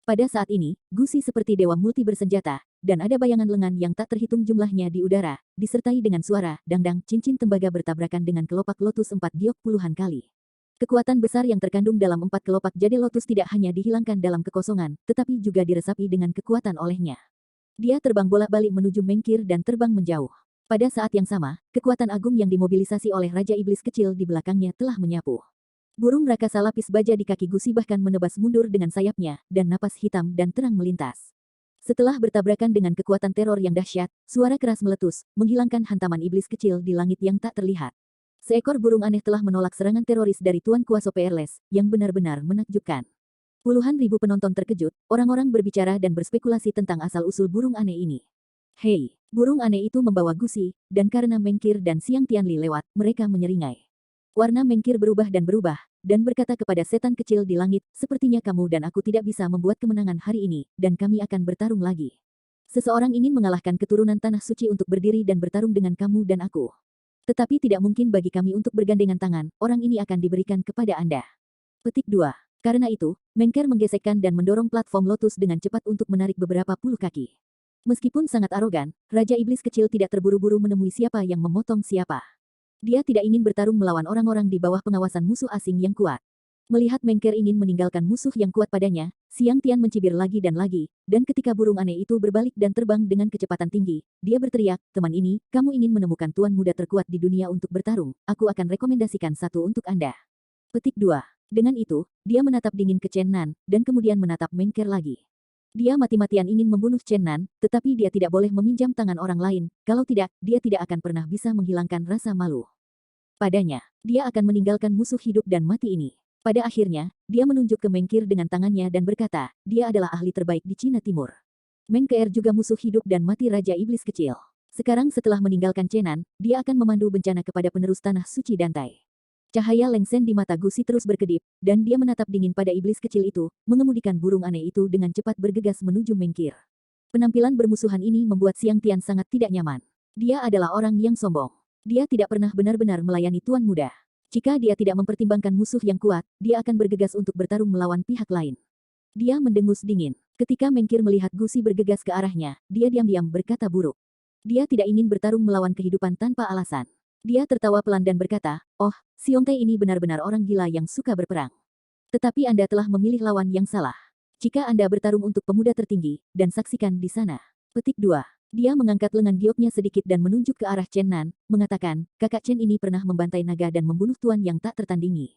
Pada saat ini, Gusi seperti dewa multi bersenjata, dan ada bayangan lengan yang tak terhitung jumlahnya di udara, disertai dengan suara, dangdang, cincin tembaga bertabrakan dengan kelopak lotus 4 giok puluhan kali. Kekuatan besar yang terkandung dalam 4 kelopak jade lotus tidak hanya dihilangkan dalam kekosongan, tetapi juga diresapi dengan kekuatan olehnya. Dia terbang bolak-balik menuju Mengkir dan terbang menjauh. Pada saat yang sama, kekuatan agung yang dimobilisasi oleh Raja Iblis kecil di belakangnya telah menyapu. Burung raksasa lapis baja di kaki Gusi bahkan menebas mundur dengan sayapnya, dan napas hitam dan terang melintas. Setelah bertabrakan dengan kekuatan teror yang dahsyat, suara keras meletus, menghilangkan hantaman iblis kecil di langit yang tak terlihat. Seekor burung aneh telah menolak serangan teroris dari Tuan Kuaso Peerless, yang benar-benar menakjubkan. Puluhan ribu penonton terkejut, orang-orang berbicara dan berspekulasi tentang asal-usul burung aneh ini. Hei, Burung aneh itu membawa gusi, dan karena Mengkir dan Xiang Tianli lewat, mereka menyeringai. Warna Mengkir berubah, dan berkata kepada setan kecil di langit, sepertinya kamu dan aku tidak bisa membuat kemenangan hari ini, dan kami akan bertarung lagi. Seseorang ingin mengalahkan keturunan tanah suci untuk berdiri dan bertarung dengan kamu dan aku. Tetapi tidak mungkin bagi kami untuk bergandengan tangan, orang ini akan diberikan kepada Anda. Petik 2. Karena itu, Mengker menggesekkan dan mendorong platform lotus dengan cepat untuk menarik beberapa puluh kaki. Meskipun sangat arogan, Raja Iblis kecil tidak terburu-buru menemui siapa yang memotong siapa. Dia tidak ingin bertarung melawan orang-orang di bawah pengawasan musuh asing yang kuat. Melihat Mengker ingin meninggalkan musuh yang kuat padanya, Xiang Tian mencibir lagi, dan ketika burung aneh itu berbalik dan terbang dengan kecepatan tinggi, dia berteriak, teman ini, kamu ingin menemukan tuan muda terkuat di dunia untuk bertarung, aku akan rekomendasikan satu untuk Anda. Petik 2. Dengan itu, dia menatap dingin ke Chen Nan, dan kemudian menatap Mengker lagi. Dia mati-matian ingin membunuh Chen Nan, tetapi dia tidak boleh meminjam tangan orang lain, kalau tidak, dia tidak akan pernah bisa menghilangkan rasa malu. Padanya, dia akan meninggalkan musuh hidup dan mati ini. Pada akhirnya, dia menunjuk ke Mengkir dengan tangannya dan berkata, dia adalah ahli terbaik di Cina Timur. Mengker juga musuh hidup dan mati Raja Iblis kecil. Sekarang setelah meninggalkan Chen Nan, dia akan memandu bencana kepada penerus tanah suci Dantai. Cahaya lengsen di mata Gusi terus berkedip, dan dia menatap dingin pada iblis kecil itu, mengemudikan burung aneh itu dengan cepat bergegas menuju Mengkir. Penampilan bermusuhan ini membuat Xiang Tian sangat tidak nyaman. Dia adalah orang yang sombong. Dia tidak pernah benar-benar melayani tuan muda. Jika dia tidak mempertimbangkan musuh yang kuat, dia akan bergegas untuk bertarung melawan pihak lain. Dia mendengus dingin. Ketika Mengkir melihat Gusi bergegas ke arahnya, dia diam-diam berkata buruk. Dia tidak ingin bertarung melawan kehidupan tanpa alasan. Dia tertawa pelan dan berkata, oh, Xiongtai ini benar-benar orang gila yang suka berperang. Tetapi Anda telah memilih lawan yang salah. Jika Anda bertarung untuk pemuda tertinggi, dan saksikan di sana. Petik 2. Dia mengangkat lengan gioknya sedikit dan menunjuk ke arah Chen Nan, mengatakan, kakak Chen ini pernah membantai naga dan membunuh tuan yang tak tertandingi.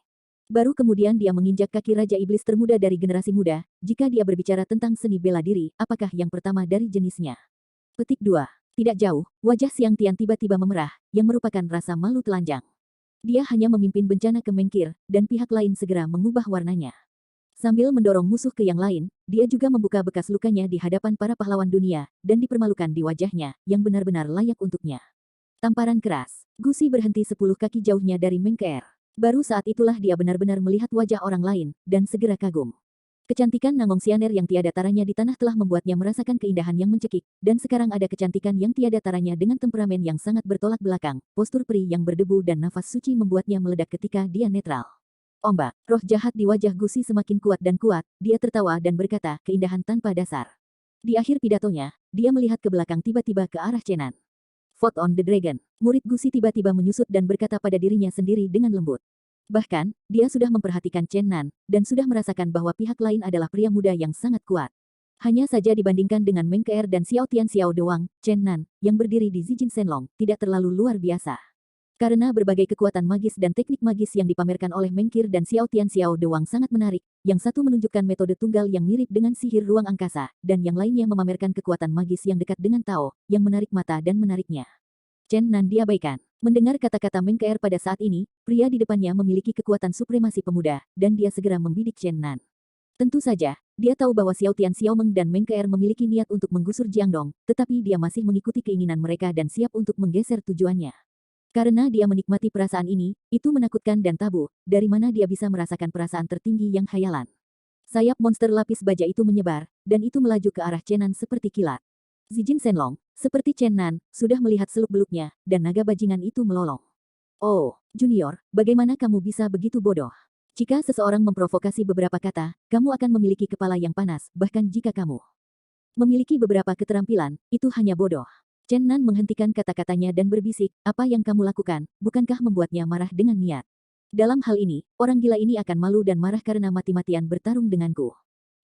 Baru kemudian dia menginjak kaki Raja Iblis termuda dari generasi muda, jika dia berbicara tentang seni bela diri, apakah yang pertama dari jenisnya? Petik 2. Tidak jauh, wajah Xiang Tian tiba-tiba memerah, yang merupakan rasa malu telanjang. Dia hanya memimpin bencana ke Mengkir, dan pihak lain segera mengubah warnanya. Sambil mendorong musuh ke yang lain, dia juga membuka bekas lukanya di hadapan para pahlawan dunia, dan dipermalukan di wajahnya, yang benar-benar layak untuknya. Tamparan keras. Gusi berhenti 10 kaki jauhnya dari Mengker. Baru saat itulah dia benar-benar melihat wajah orang lain, dan segera kagum. Kecantikan Nangong Xianer yang tiada taranya di tanah telah membuatnya merasakan keindahan yang mencekik, dan sekarang ada kecantikan yang tiada taranya dengan temperamen yang sangat bertolak belakang, postur peri yang berdebu dan nafas suci membuatnya meledak ketika dia netral. Ombak, roh jahat di wajah Gusi semakin kuat, dia tertawa dan berkata, keindahan tanpa dasar. Di akhir pidatonya, dia melihat ke belakang tiba-tiba ke arah Chen Nan. Vote on the Dragon. Murid Gusi tiba-tiba menyusut dan berkata pada dirinya sendiri dengan lembut. Bahkan, dia sudah memperhatikan Chen Nan, dan sudah merasakan bahwa pihak lain adalah pria muda yang sangat kuat. Hanya saja dibandingkan dengan Mengker dan Xiao Tian Xiao Doang, Chen Nan, yang berdiri di Zijin Shenlong, tidak terlalu luar biasa. Karena berbagai kekuatan magis dan teknik magis yang dipamerkan oleh Mengkir dan Xiao Tian Xiao Doang sangat menarik, yang satu menunjukkan metode tunggal yang mirip dengan sihir ruang angkasa, dan yang lainnya memamerkan kekuatan magis yang dekat dengan Tao, yang menarik mata dan menariknya. Chen Nan diabaikan. Mendengar kata-kata Mengker pada saat ini, pria di depannya memiliki kekuatan supremasi pemuda, dan dia segera membidik Chen Nan. Tentu saja, dia tahu bahwa Xiao Tian Xiaomeng dan Mengker memiliki niat untuk menggusur Jiangdong, tetapi dia masih mengikuti keinginan mereka dan siap untuk menggeser tujuannya. Karena dia menikmati perasaan ini, itu menakutkan dan tabu, dari mana dia bisa merasakan perasaan tertinggi yang khayalan. Sayap monster lapis baja itu menyebar, dan itu melaju ke arah Chen Nan seperti kilat. Zijin Shenlong, seperti Chen Nan, sudah melihat seluk-beluknya, dan naga bajingan itu melolong. Oh, Junior, bagaimana kamu bisa begitu bodoh? Jika seseorang memprovokasi beberapa kata, kamu akan memiliki kepala yang panas, bahkan jika kamu memiliki beberapa keterampilan, itu hanya bodoh. Chen Nan menghentikan kata-katanya dan berbisik, apa yang kamu lakukan, bukankah membuatnya marah dengan niat? Dalam hal ini, orang gila ini akan malu dan marah karena mati-matian bertarung denganku.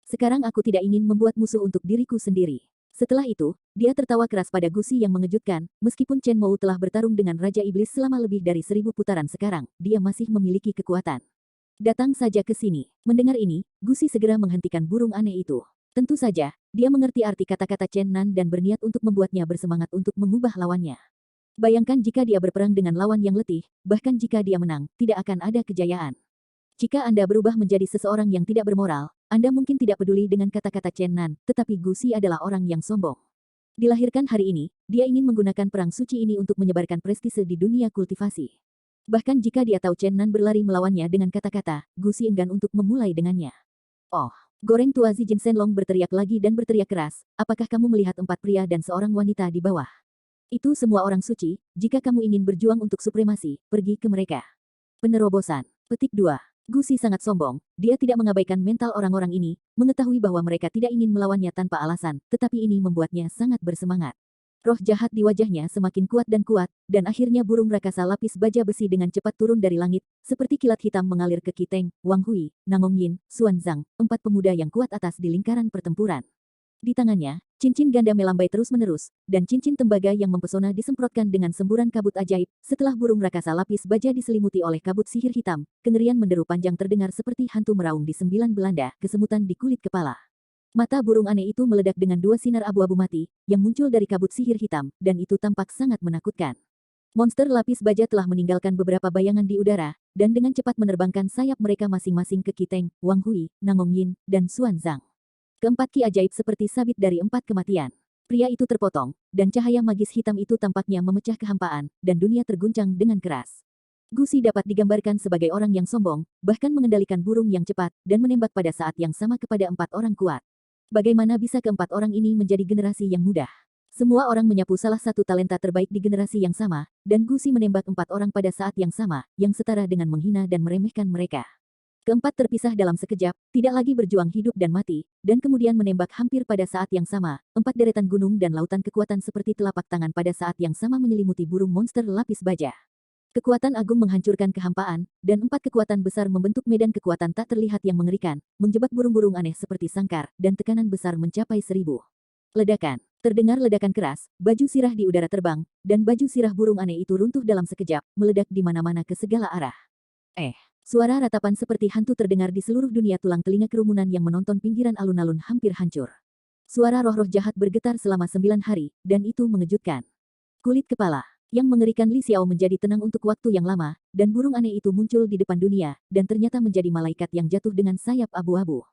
Sekarang aku tidak ingin membuat musuh untuk diriku sendiri. Setelah itu, dia tertawa keras pada Gusi yang mengejutkan, meskipun Chen Mou telah bertarung dengan Raja Iblis selama lebih dari 1000 putaran sekarang, dia masih memiliki kekuatan. Datang saja ke sini. Mendengar ini, Gusi segera menghentikan burung aneh itu. Tentu saja, dia mengerti arti kata-kata Chen Nan dan berniat untuk membuatnya bersemangat untuk mengubah lawannya. Bayangkan jika dia berperang dengan lawan yang letih, bahkan jika dia menang, tidak akan ada kejayaan. Jika Anda berubah menjadi seseorang yang tidak bermoral, Anda mungkin tidak peduli dengan kata-kata Chen Nan, tetapi Gusi adalah orang yang sombong. Dilahirkan hari ini, dia ingin menggunakan perang suci ini untuk menyebarkan prestise di dunia kultivasi. Bahkan jika dia tahu Chen Nan berlari melawannya dengan kata-kata, Gusi enggan untuk memulai dengannya. Oh, goreng tua Zijin Shenlong berteriak lagi dan berteriak keras, apakah kamu melihat 4 pria dan seorang wanita di bawah? Itu semua orang suci, jika kamu ingin berjuang untuk supremasi, pergi ke mereka. Penerobosan. Petik 2. Gusi sangat sombong, dia tidak mengabaikan mental orang-orang ini, mengetahui bahwa mereka tidak ingin melawannya tanpa alasan, tetapi ini membuatnya sangat bersemangat. Roh jahat di wajahnya semakin kuat, dan akhirnya burung rakasa lapis baja besi dengan cepat turun dari langit, seperti kilat hitam mengalir ke Kiteng, Wang Hui, Nangong Yin, Xuan Zhang, 4 pemuda yang kuat atas di lingkaran pertempuran. Di tangannya, cincin ganda melambai terus-menerus, dan cincin tembaga yang mempesona disemprotkan dengan semburan kabut ajaib. Setelah burung rakasa lapis baja diselimuti oleh kabut sihir hitam, kengerian menderu panjang terdengar seperti hantu meraung di 9 Belanda, kesemutan di kulit kepala. Mata burung aneh itu meledak dengan 2 sinar abu-abu mati, yang muncul dari kabut sihir hitam, dan itu tampak sangat menakutkan. Monster lapis baja telah meninggalkan beberapa bayangan di udara, dan dengan cepat menerbangkan sayap mereka masing-masing ke Kiteng, Wang Hui, Nangong Yin, dan Xuan Zhang. Keempat ki ajaib seperti sabit dari 4 kematian. Pria itu terpotong, dan cahaya magis hitam itu tampaknya memecah kehampaan, dan dunia terguncang dengan keras. Gusi dapat digambarkan sebagai orang yang sombong, bahkan mengendalikan burung yang cepat, dan menembak pada saat yang sama kepada 4 orang kuat. Bagaimana bisa keempat orang ini menjadi generasi yang mudah? Semua orang menyapu salah satu talenta terbaik di generasi yang sama, dan Gusi menembak 4 orang pada saat yang sama, yang setara dengan menghina dan meremehkan mereka. Keempat terpisah dalam sekejap, tidak lagi berjuang hidup dan mati, dan kemudian menembak hampir pada saat yang sama. 4 deretan gunung dan lautan kekuatan seperti telapak tangan pada saat yang sama menyelimuti burung monster lapis baja. Kekuatan agung menghancurkan kehampaan, dan 4 kekuatan besar membentuk medan kekuatan tak terlihat yang mengerikan, menjebak burung-burung aneh seperti sangkar, dan tekanan besar mencapai 1000. Ledakan. Terdengar ledakan keras, baju sirah di udara terbang, dan baju sirah burung aneh itu runtuh dalam sekejap, meledak di mana-mana ke segala arah. Suara ratapan seperti hantu terdengar di seluruh dunia, tulang telinga kerumunan yang menonton pinggiran alun-alun hampir hancur. Suara roh-roh jahat bergetar selama 9 hari, dan itu mengejutkan. Kulit kepala yang mengerikan Li Xiao menjadi tenang untuk waktu yang lama, dan burung aneh itu muncul di depan dunia, dan ternyata menjadi malaikat yang jatuh dengan sayap abu-abu.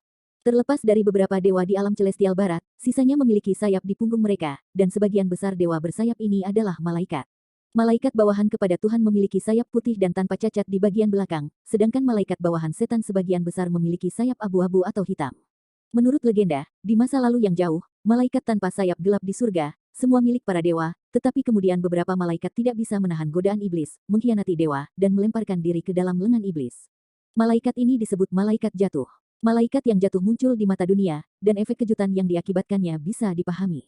Terlepas dari beberapa dewa di alam celestial barat, sisanya memiliki sayap di punggung mereka, dan sebagian besar dewa bersayap ini adalah malaikat. Malaikat bawahan kepada Tuhan memiliki sayap putih dan tanpa cacat di bagian belakang, sedangkan malaikat bawahan setan sebagian besar memiliki sayap abu-abu atau hitam. Menurut legenda, di masa lalu yang jauh, malaikat tanpa sayap gelap di surga, semua milik para dewa, tetapi kemudian beberapa malaikat tidak bisa menahan godaan iblis, mengkhianati dewa, dan melemparkan diri ke dalam lengan iblis. Malaikat ini disebut malaikat jatuh. Malaikat yang jatuh muncul di mata dunia, dan efek kejutan yang diakibatkannya bisa dipahami.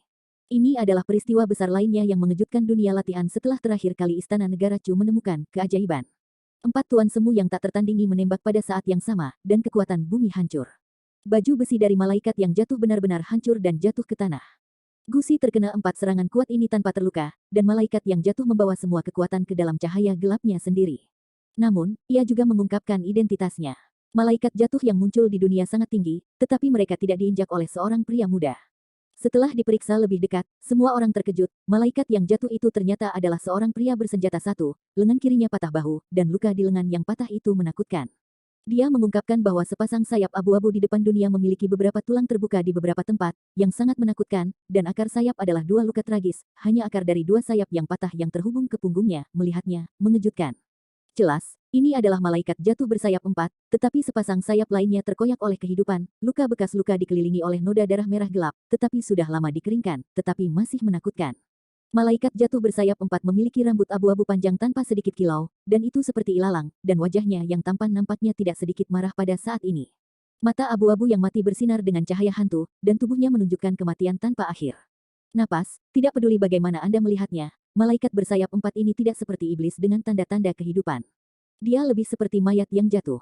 Ini adalah peristiwa besar lainnya yang mengejutkan dunia latihan setelah terakhir kali Istana Negara Chu menemukan keajaiban. 4 tuan semu yang tak tertandingi menembak pada saat yang sama, dan kekuatan bumi hancur. Baju besi dari malaikat yang jatuh benar-benar hancur dan jatuh ke tanah. Gusi terkena 4 serangan kuat ini tanpa terluka, dan malaikat yang jatuh membawa semua kekuatan ke dalam cahaya gelapnya sendiri. Namun, ia juga mengungkapkan identitasnya. Malaikat jatuh yang muncul di dunia sangat tinggi, tetapi mereka tidak diinjak oleh seorang pria muda. Setelah diperiksa lebih dekat, semua orang terkejut. Malaikat yang jatuh itu ternyata adalah seorang pria bersenjata 1, lengan kirinya patah bahu, dan luka di lengan yang patah itu menakutkan. Dia mengungkapkan bahwa sepasang sayap abu-abu di depan dunia memiliki beberapa tulang terbuka di beberapa tempat, yang sangat menakutkan, dan akar sayap adalah 2 luka tragis, hanya akar dari 2 sayap yang patah yang terhubung ke punggungnya, melihatnya, mengejutkan. Jelas, ini adalah malaikat jatuh bersayap 4, tetapi sepasang sayap lainnya terkoyak oleh kehidupan, luka bekas luka dikelilingi oleh noda darah merah gelap, tetapi sudah lama dikeringkan, tetapi masih menakutkan. Malaikat jatuh bersayap 4 memiliki rambut abu-abu panjang tanpa sedikit kilau, dan itu seperti ilalang, dan wajahnya yang tampan nampaknya tidak sedikit marah pada saat ini. Mata abu-abu yang mati bersinar dengan cahaya hantu, dan tubuhnya menunjukkan kematian tanpa akhir. Napas, tidak peduli bagaimana Anda melihatnya, malaikat bersayap 4 ini tidak seperti iblis dengan tanda-tanda kehidupan. Dia lebih seperti mayat yang jatuh.